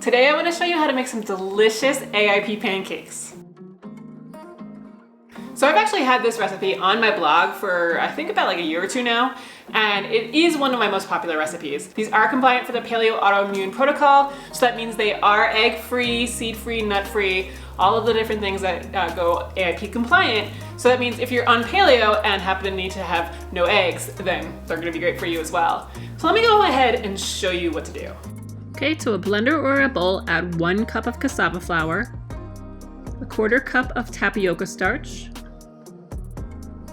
Today I want to show you how to make some delicious AIP pancakes. So I've actually had this recipe on my blog for I think about like a year or two now, and it is one of my most popular recipes. These are compliant for the Paleo Autoimmune Protocol, so that means they are egg-free, seed-free, nut-free, all of the different things that go AIP compliant. So that means if you're on paleo and happen to need to have no eggs, then they're gonna be great for you as well. So let me go ahead and show you what to do. Okay, to a blender or a bowl, add 1 cup of cassava flour, a 1/4 cup of tapioca starch,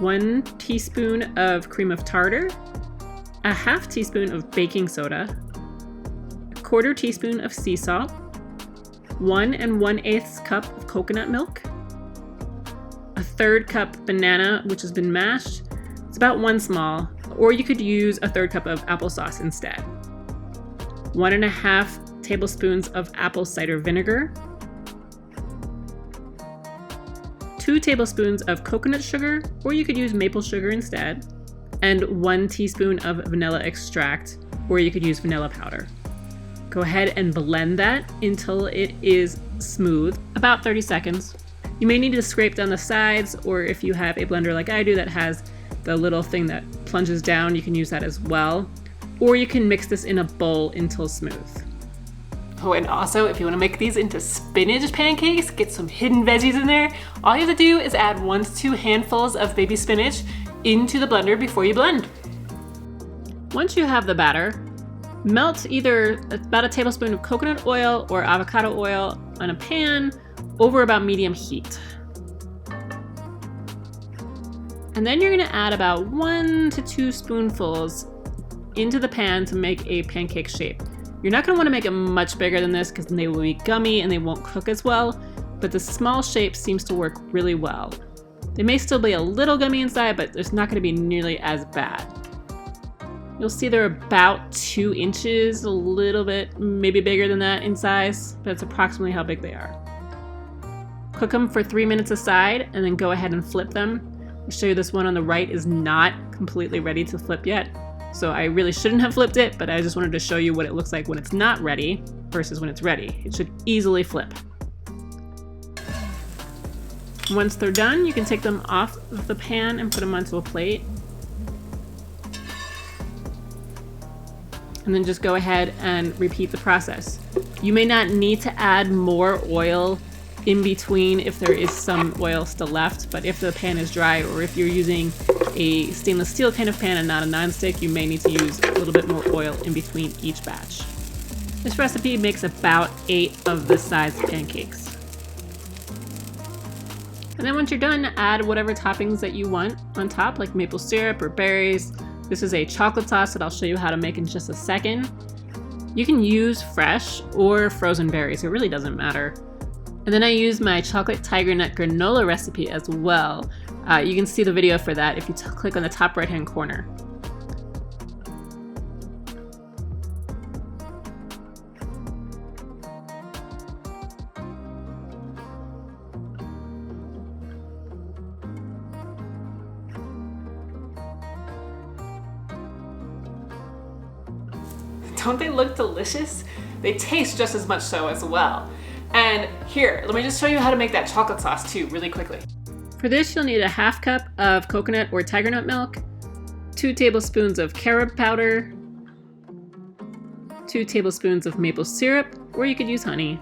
1 teaspoon of cream of tartar, a 1/2 teaspoon of baking soda, a 1/4 teaspoon of sea salt, 1 1/8 cup of coconut milk, a 1/3 cup banana which has been mashed. It's about 1 small, or you could use a 1/3 cup of applesauce instead. 1 1/2 tablespoons of apple cider vinegar, 2 tablespoons of coconut sugar, or you could use maple sugar instead, and 1 teaspoon of vanilla extract, or you could use vanilla powder. Go ahead and blend that until it is smooth, about 30 seconds. You may need to scrape down the sides, or if you have a blender like I do that has the little thing that plunges down, you can use that as well. Or you can mix this in a bowl until smooth. Oh, and also if you want to make these into spinach pancakes, get some hidden veggies in there, all you have to do is add 1 to 2 handfuls of baby spinach into the blender before you blend. Once you have the batter, melt either about a tablespoon of coconut oil or avocado oil on a pan over about medium heat. And then you're going to add about 1 to 2 spoonfuls into the pan to make a pancake shape. You're not going to want to make it much bigger than this because then they will be gummy and they won't cook as well, but the small shape seems to work really well. They may still be a little gummy inside, but it's not going to be nearly as bad. You'll see they're about 2 inches, a little bit, maybe bigger than that in size, but it's approximately how big they are. Cook them for 3 minutes aside and then go ahead and flip them. I'll show you this one on the right is not completely ready to flip yet. So I really shouldn't have flipped it, but I just wanted to show you what it looks like when it's not ready versus when it's ready. It should easily flip. Once they're done, you can take them off of the pan and put them onto a plate. And then just go ahead and repeat the process. You may not need to add more oil in between if there is some oil still left, but if the pan is dry or if you're using a stainless steel kind of pan and not a nonstick, you may need to use a little bit more oil in between each batch. This recipe makes about 8 of this size pancakes. And then once you're done, add whatever toppings that you want on top, like maple syrup or berries. This is a chocolate sauce that I'll show you how to make in just a second. You can use fresh or frozen berries, it really doesn't matter. And then I use my chocolate tiger nut granola recipe as well. You can see the video for that if you click on the top right hand corner. Don't they look delicious? They taste just as much so as well. And here, let me just show you how to make that chocolate sauce too, really quickly. For this, you'll need a 1/2 cup of coconut or tiger nut milk, 2 tablespoons of carob powder, 2 tablespoons of maple syrup, or you could use honey,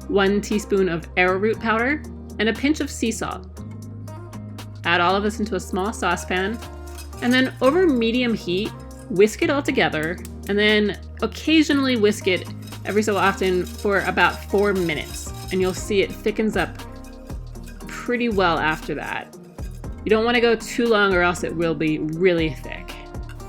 1 teaspoon of arrowroot powder, and a pinch of sea salt. Add all of this into a small saucepan, and then over medium heat, whisk it all together, and then occasionally whisk it every so often for about 4 minutes, and you'll see it thickens up pretty well after that. You don't want to go too long or else it will be really thick.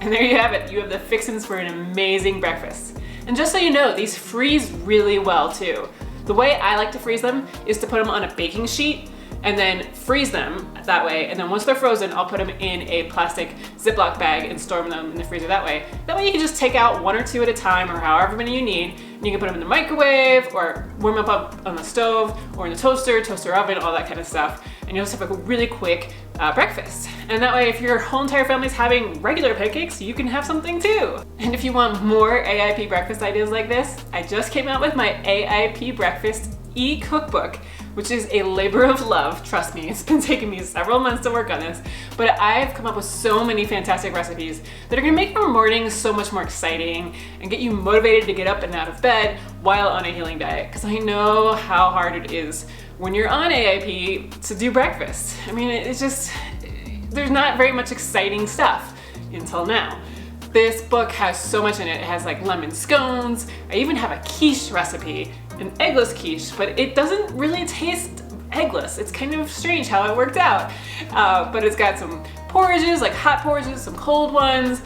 And there you have it. You have the fixins for an amazing breakfast. And just so you know, these freeze really well too. The way I like to freeze them is to put them on a baking sheet and then freeze them that way. And then once they're frozen, I'll put them in a plastic Ziploc bag and store them in the freezer that way. That way you can just take out 1 or 2 at a time or however many you need. And you can put them in the microwave or warm them up on the stove or in the toaster oven, all that kind of stuff. and you'll just have a really quick breakfast. And that way, if your whole entire family's having regular pancakes, you can have something too. And if you want more AIP breakfast ideas like this, I just came out with my AIP Breakfast e-cookbook, which is a labor of love. Trust me, it's been taking me several months to work on this, but I've come up with so many fantastic recipes that are gonna make your mornings so much more exciting and get you motivated to get up and out of bed while on a healing diet. Because I know how hard it is when you're on AIP to do breakfast. I mean, it's just, there's not very much exciting stuff until now. This book has so much in it. It has like lemon scones. I even have a quiche recipe, an eggless quiche, but it doesn't really taste eggless. It's kind of strange how it worked out. But it's got some porridges, like hot porridges, some cold ones,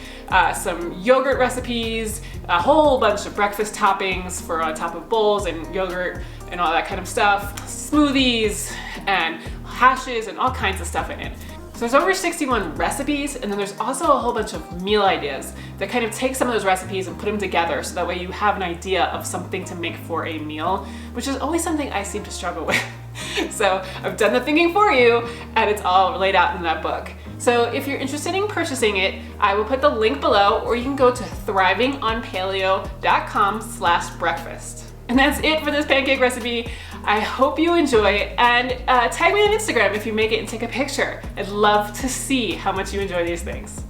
some yogurt recipes, a whole bunch of breakfast toppings for on top of bowls and yogurt and all that kind of stuff, smoothies and hashes and all kinds of stuff in it. So there's over 61 recipes, and then there's also a whole bunch of meal ideas that kind of take some of those recipes and put them together so that way you have an idea of something to make for a meal, which is always something I seem to struggle with. So I've done the thinking for you, and it's all laid out in that book. So if you're interested in purchasing it, I will put the link below, or you can go to thrivingonpaleo.com/breakfast. And that's it for this pancake recipe. I hope you enjoy it, and tag me on Instagram if you make it and take a picture. I'd love to see how much you enjoy these things.